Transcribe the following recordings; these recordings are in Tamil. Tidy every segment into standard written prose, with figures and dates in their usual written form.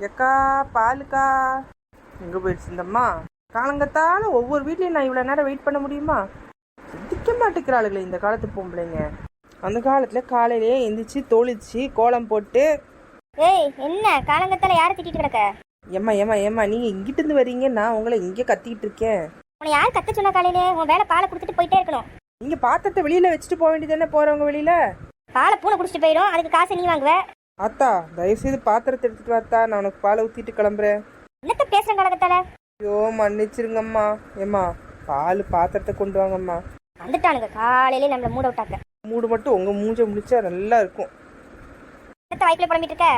எக்கா பாலுக்கா எங்கே போயிடுச்சு இந்தம்மா? காலங்கத்தால ஒவ்வொரு வீட்லையும் நான் இவ்வளோ நேரம் வெயிட் பண்ண முடியுமா? சிந்திக்க மாட்டேங்கிறாளுங்களே இந்த காலத்து பொம்பளைங்க. அந்த காலத்தில் காலையிலேயே எந்திரிச்சு தொளிச்சு கோலம் போட்டு. ஏய் என்ன காலங்கத்தால யாரை திட்டிட்டு கிடக்க? ஏம்மா ஏம்மா ஏம்மா நீங்கள் இங்கிட்டு இருந்து வரீங்க, நான் உங்களை இங்கே கத்திக்கிட்டு இருக்கேன். உன்னை யார் கத்த சொன்ன? காலையிலே உன் வேலை பாலை குடுத்துட்டு போயிட்டே இருக்கணும். நீங்கள் பாத்திரத்தை வெளியில் வச்சுட்டு போக வேண்டியது போகிறவங்க வெளியில். பாலை பூனை குடிச்சிட்டு போயிடும், அதுக்கு காசு நீ வாங்குவ. அத்தா தயவுசெய்து பாத்திரத்தை எடுத்துட்டு வாத்தா, நான் உனக்கு பாலை ஊற்றிட்டு கிளம்புறேன். என்னத்த பேசுறேன் காலங்கத்தால? ஐயோ மன்னிச்சிருங்கம்மா. ஏம்மா பால் பாத்திரத்தை கொண்டு வாங்கம்மா. வந்துட்டானுங்க காலையிலே நம்மள மூட விட்டாக்க. மூடு மட்டும் உங்க மூஞ்ச முடிச்சா நல்லா இருக்கும். என்னத்த வாய்க்குள்ள புலம்பிட்டு இருக்க?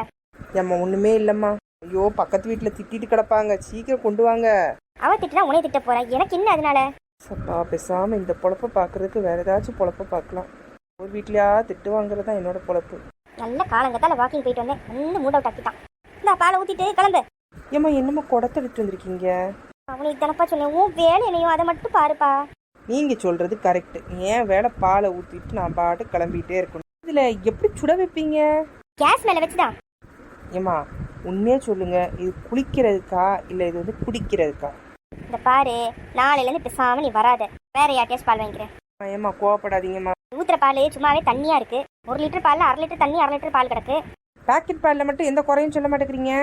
ஏம்மா ஒண்ணுமே இல்லம்மா. ஐயோ பக்கத்து வீட்டுல திட்டிட்டு கிடப்பாங்க, சீக்கிரம் கொண்டு வாங்க. அவ திட்டினா உனைய திட்ட போற, எனக்கு என்ன அதனால? சப்பா பேசாம இந்த பொழப்ப பாக்குறதுக்கு வேற ஏதாச்சும் பொழப்ப பார்க்கலாம். ஒரு வீட்லயா திட்டு வாங்குறதா என்னோட பொழப்பு. நல்ல காலங்கத்தால வாக்கிங் போயிட்டு வந்தேன், வந்து மூட விட்டாக்கிட்டான். இந்த பாலை ஊத்திட்டு கிளம்பு. ஏம்மா என்னம்மா குடத்தை எடுத்து வந்திருக்கீங்க? அவனுக்கு தானப்பா சொன்னேன், உன் வேலை என்னையும் அதை மட்டும் பாருப்பா. நீங்க சொல்றது கரெக்ட். ஏன் வேலை பாலை ஊத்திட்டு நான் பாட்டு கிளம்பிட்டே இருக்கணும். இதுல எப்படி சுட வைப்பீங்க? கேஸ் மேல வச்சுதான். ஏம்மா உண்மையே சொல்லுங்க, இது குளிக்கிறதுக்கா இல்ல இது வந்து குடிக்கிறதுக்கா? இந்த பாரு, நாளையில இருந்து பேசாம நீ வராத, வேற யார்ட்டையாச்சும் பால் வாங்கிக்கிறேன். ஏம்மா கோவப்படாதீங்கம்மா. ஊத்துற பால் சும்மாவே தண்ணியா இருக்கு. 1 லிட்டர் பால்ல 1/2 லிட்டர் தண்ணி, 1/2 லிட்டர் பால் கிடக்கு. பாக்கெட் பாலில் மட்டும் எந்த குறையும் சொல்ல மாட்டேங்கிறீங்க.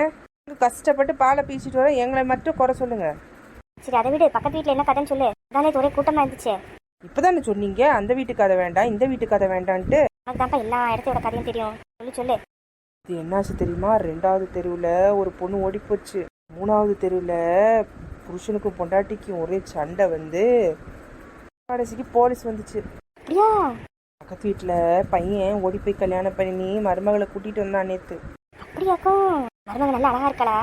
கஷ்டப்பட்டு பாலை பீச்சிட்டு வர எங்களை மட்டும் குறை சொல்லுங்க. சரி அதை விடு, பக்கத்து வீட்டுல என்ன கதைன்னு சொல்லு. அதானே ஒரே கூட்டமா இருந்துச்சு. இப்பதானே சொன்னீங்க அந்த வீட்டு கதை வேண்டாம் இந்த வீட்டு கதை வேண்டான்ட்டு. அதுதான்ப்பா எல்லா இடத்தோட கதையும் தெரியும், சொல்லு சொல்லு. இது என்னாச்சு தெரியுமா? 2வது தெருவில் ஒரு பொண்ணு ஓடி போச்சு. 3வது தெருவில் புருஷனுக்கும் பொண்டாட்டிக்கும் ஒரே சண்டை வந்து கடைசிக்கு போலீஸ் வந்துச்சு. அப்படியா? பக்கத்து வீட்டில் பையன் ஓடி போய் கல்யாணம் பண்ணி மருமகளை கூட்டிட்டு வந்தான் நேத்து. அப்படியாக்கும்? மருமக நல்லா அழகா இருக்கலா?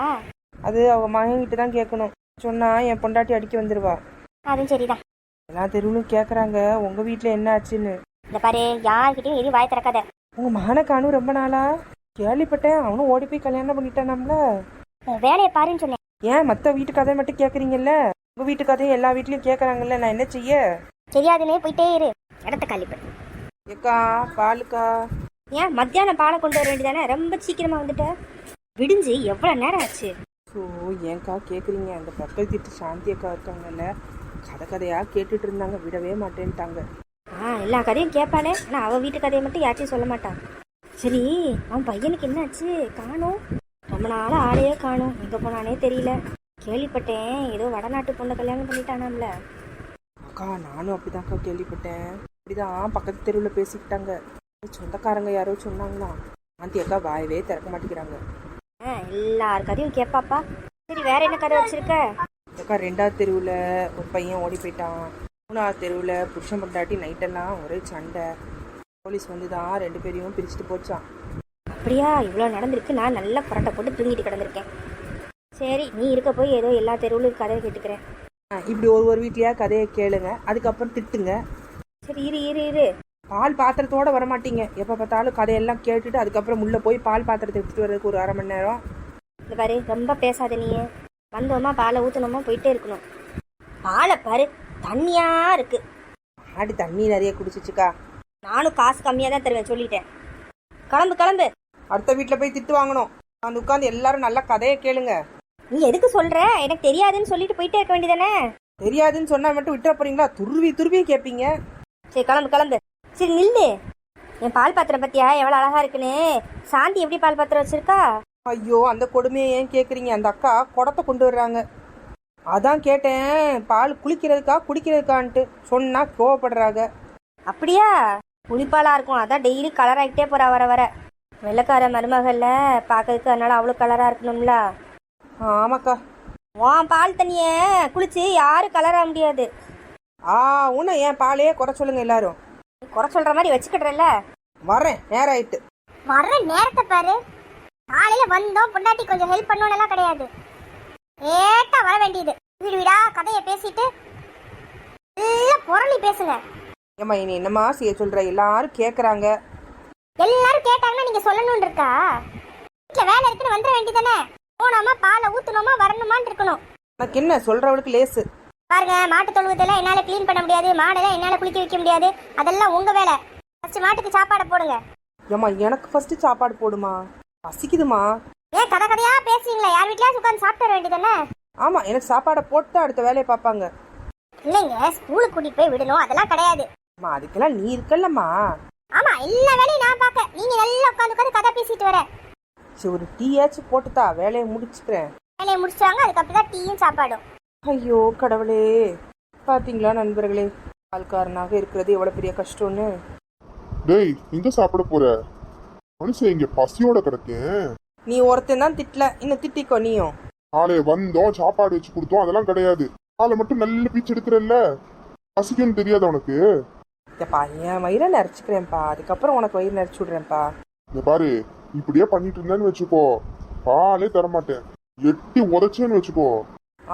அது அவங்க மகன்கிட்ட தான் கேட்கணும். சொன்னா என் பொண்டாட்டி அடிக்க வந்துருவா. அதுவும் சரிதான். எல்லா தெருவிலும் கேட்குறாங்க உங்க வீட்டில் என்ன ஆச்சுன்னு. இந்த பாரு, யார்கிட்டயும் எதுவும் வாய் திறக்காத. உங்க மகனை காணும் ரொம்ப நாளா கேள்விப்பட்டேன். அவனும் ஓடி போய் கல்யாணம் பண்ணிட்டானாம்ல. வேலையை பாருன்னு சொன்னேன். ஏன் மற்ற வீட்டு கதை மட்டும் கேட்குறீங்கல்ல? உங்க வீட்டு கதையும் எல்லா வீட்லயும் கேட்குறாங்கல்ல, நான் என்ன செய்ய? தெரியாதுன்னே போயிட்டே இரு, இடத்த கழிப்பு. ஏக்கா பாலுக்கா. ஏன் மத்தியானம் பாலை கொண்டு வர வேண்டியதானே? ரொம்ப சீக்கிரமா வந்துட்ட. விடிஞ்சு எவ்வளவு நேரம் ஆச்சு? ஸோ ஏன்க்கா கேட்குறீங்க? அந்த பக்கத்து வீட்டு சாந்தி அக்கா இருக்காங்கல்ல, கதையா கேட்டுட்டு இருந்தாங்க, விடவே மாட்டேன்ட்டாங்க. எல்லா கதையும் கேட்பாளே, ஆனா அவ வீட்டு கதையை மட்டும் யாச்சும் சொல்ல மாட்டான். சரி, அவன் பையனுக்கு என்னாச்சு? காணோம், ரொம்ப நாள் ஆளையே காணோம். எங்க போனானே தெரியல. கேள்விப்பட்டேன் ஏதோ வடநாட்டு பொண்ணை கல்யாணம் பண்ணிட்டானாம்ல. அக்கா நானும் அப்படிதான்க்கா கேள்விப்பட்டேன். அப்படிதான் பக்கத்து தெருவில் பேசிக்கிட்டாங்க. சொந்தக்காரங்க யாரோ சொன்னாங்களாம். சாந்தி அக்கா வாயவே திறக்க மாட்டேங்கிறாங்க. எல்லார் கதையும் கேட்பாப்பா. சரி வேற என்ன கதை வச்சிருக்க? அக்கா 2வது தெருவில் ஒரு பையன் ஓடி போயிட்டான். 3வது தெருவில் புருஷன் பொண்டாட்டி நைட்டெல்லாம் ஒரே சண்டை. போலீஸ் வந்து தான் 2 பேரையும் பிரிச்சுட்டு போச்சான். அப்படியா? இவ்வளோ நடந்திருக்கு. நான் நல்லா புரட்டை போட்டு தூங்கிட்டு கிடந்திருக்கேன். சரி, நீ இருக்க போய் ஏதோ எல்லா தெருவுலும் கதையை கேட்டுக்கிறேன். இப்படி ஒரு வீட்லையா கதையை கேளுங்க, அதுக்கப்புறம் திட்டுங்க. சரி இரு இரு இரு. பால் பாத்திரத்தோட வரமாட்டீங்க. எப்போ பார்த்தாலும் கதையெல்லாம் கேட்டுட்டு அதுக்கப்புறம் உள்ள போய் பால் பாத்திரத்தை எடுத்துட்டு வர்றதுக்கு ஒரு 1/2 மணி நேரம். இந்த பாரு, ரொம்ப பேசாத நீ. வந்தோமா பாலை ஊற்றணுமா போயிட்டே இருக்கணும். பாலை பாரு தண்ணியா இருக்கு. ஆடி தண்ணி நிறைய குடிச்சிச்சுக்கா. நானும் காசு கம்மியாக தான் தருவேன், சொல்லிட்டேன். கிளம்பு கிளம்பு. அடுத்த வீட்டில் போய் திட்டு வாங்கணும். அந்த உட்காந்து எல்லாரும் நல்லா கதையை கேளுங்க. நீ எதுக்கு சொல்ற? எனக்கு தெரியாதுன்னு சொல்லிட்டு போயிட்டே இருக்க வேண்டியதானே? தெரியாதுன்னு சொன்னா மட்டும் விட்டுற போறீங்களா? துருவி துருவி கேட்பீங்க. சரி கிளம்பு கிளம்பு. சரி நில்லு. என் பால் பாத்திரம் பத்தியா எவ்வளோ அழகா இருக்குன்னு? சாந்தி எப்படி பால் பாத்திரம் வச்சிருக்கா? ஐயோ அந்த கொடுமையை ஏன் கேட்குறீங்க? அந்த அக்கா குடத்தை கொண்டு வர்றாங்க. அதான் கேட்டேன், பால் குளிக்கிறதுக்கா குடிக்கிறதுக்கான்ட்டு. சொன்னா கோவப்படுறாங்க. அப்படியா? புளிப்பாலா இருக்கும், அதான் டெய்லி கலர் ஆகிட்டே போறா வர வர. வெள்ளைக்கார மருமகள்ல பார்க்கறதுக்கு அதனால அவ்வளோ கலரா இருக்கணும்ல. ஆமாக்கா. உன் பால் தண்ணிய குளிச்சு யாரும் கலர் ஆக முடியாது. உன்ன என் பாலையே குறை சொல்லுங்க எல்லாரும். குறை சொல்ற மாதிரி வச்சுக்கிட்டுறல. வரேன், நேரம் ஆயிட்டு. வர்ற நேரத்தை பாரு. காலையில வந்தோம், பொண்டாட்டி கொஞ்சம் ஹெல்ப் பண்ணணும் எல்லாம் கிடையாது. ஏட்டா வர வேண்டியது. வீடு வீடா கதையை பேசிட்டு எல்லாம் புரளி பேசுங்க. ஏம்மா இனி என்னம்மா செய்ய சொல்ற? எல்லாரும் கேட்குறாங்க. எல்லாரும் கேட்டாங்கன்னா நீங்க சொல்லணும்னு இருக்கா? வீட்டுல வேலை இருக்குன்னு வந்துட வேண்டியதானே? போனோமா பாலை ஊத்துனோமா வரணுமான்னு இருக்கணும். எனக்கு என்ன சொல்றவளுக்கு லேசு. பாருங்க, மாட்டு தொழுவத்தெல்லாம் என்னால கிளீன் பண்ண முடியாது, மாடெல்லாம் என்னால குளிக்க வைக்க முடியாது. அதெல்லாம் உங்க வேலை. ஃபர்ஸ்ட் மாட்டுக்கு சாப்பாடை போடுங்க. ஏம்மா எனக்கு ஃபர்ஸ்ட் சாப்பாடு போடுமா, பசிக்குதுமா. ஏன் கதை கதையா பேசுறீங்களா? யார் வீட்லயாவது உட்காந்து சாப்பிட்டு வர வேண்டியதானே? ஆமா, எனக்கு சாப்பாடை போட்டு அடுத்த வேலையை பார்ப்பாங்க. இல்லைங்க, ஸ்கூலுக்கு கூட்டிட்டு போய் விடணும், அதெல்லாம் கிடையாது. அம்மா அதுக்கெல்லாம் நீ இருக்கல்லம்மா. ஆமா, எல்லா வேலையும் நான் பார்க்க, நீங்க நல்லா உட்காந்து கதை பேசிட்டு வர. சரி, ஒரு டீயாச்சும் போட்டுதா, வேலையை முடிச்சுக்கிறேன். வேலையை முடிச்சாங்க, அதுக்கப்புறம் தான் டீயும் சாப்பாடும். ஐயோ கடவுளே, பாத்தீங்களா நண்பர்களே, பால்காரனாக இருக்கிறது எவ்வளவு பெரிய கஷ்டம்னு. டேய், எங்க சாப்பிட போற? மனுஷன் இங்க பசியோட கிடக்கேன். நீ ஒருத்தன் தான் திட்டல, இன்னும் திட்டிக்கோ நீயும். காலை வந்தோம், சாப்பாடு வச்சு கொடுத்தோம், அதெல்லாம் கிடையாது. காலை மட்டும் நல்ல பீச்சு எடுக்கிறல்ல, பசிக்கும்னு தெரியாத உனக்கு? இதப்பா, என் வயிறை நிறைச்சிக்கிறேன்ப்பா, அதுக்கப்புறம் உனக்கு வயிறு நிறைச்சி விடுறேன்ப்பா. இந்த பாரு, இப்படியே பண்ணிட்டு இருந்தேன்னு வச்சுக்கோ, பாலே தரமாட்டேன். எட்டி உதைச்சேன்னு வச்சுக்கோ.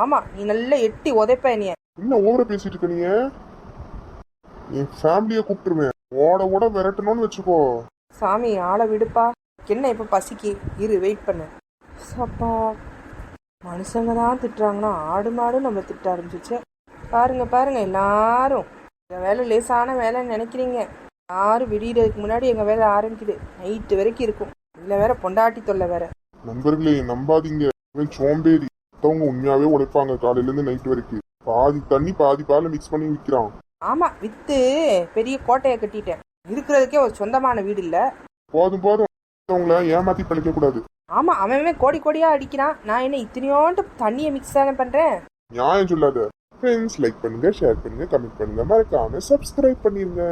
ஆமா, நீ நல்லா எட்டி உதைப்ப நீ. என்ன ஓவர பேசிட்டு இருக்க நீ? என் ஃபேமிலியை கூப்பிட்டுருவேன். ஓட ஓட விரட்டணும்னு வச்சுக்கோ. சாமி ஆளை விடுப்பா. என்ன இப்ப பசிக்கு, இரு வெயிட் பண்ணு. சப்பா, மனுஷங்க தான் திட்டுறாங்கன்னா ஆடு மாடு நம்ம திட்ட ஆரம்பிச்சிச்சு. பாருங்க பாருங்க, எல்லாரும் இந்த வேலை லேசான வேலைன்னு நினைக்கிறீங்க. யாரும் விடியறதுக்கு முன்னாடி எங்க வேலை ஆரம்பிக்குது, நைட்டு வரைக்கும் இருக்கும். இல்ல வேற பொண்டாட்டி தொல்லை வேற. நண்பர்களே, நம்பாதீங்க, இவன் சோம்பேறி. மத்தவங்க உண்மையாவே உழைப்பாங்க காலையில இருந்து நைட் வரைக்கும். பாதி தண்ணி பாதி பால மிக்ஸ் பண்ணி விற்கிறான். ஆமா, வித்து பெரிய கோட்டையை கட்டிட்டேன். இருக்கிறதுக்கே ஒரு சொந்தமான வீடு இல்ல. போதும் போதும், அவங்கள ஏமாத்தி பழிக்க கூடாது. ஆமா, அவன் கோடி கோடியா அடிக்கிறான், நான் என்ன இத்தனையோண்டு தண்ணியை மிக்ஸ் தானே பண்றேன். நியாயம் சொல்லாத. ஃப்ரெண்ட்ஸ், லைக் பண்ணுங்க, ஷேர் பண்ணுங்க, கமெண்ட் பண்ணுங்க, மறக்காம சப்ஸ்கிரைப் பண்ணிருங்க.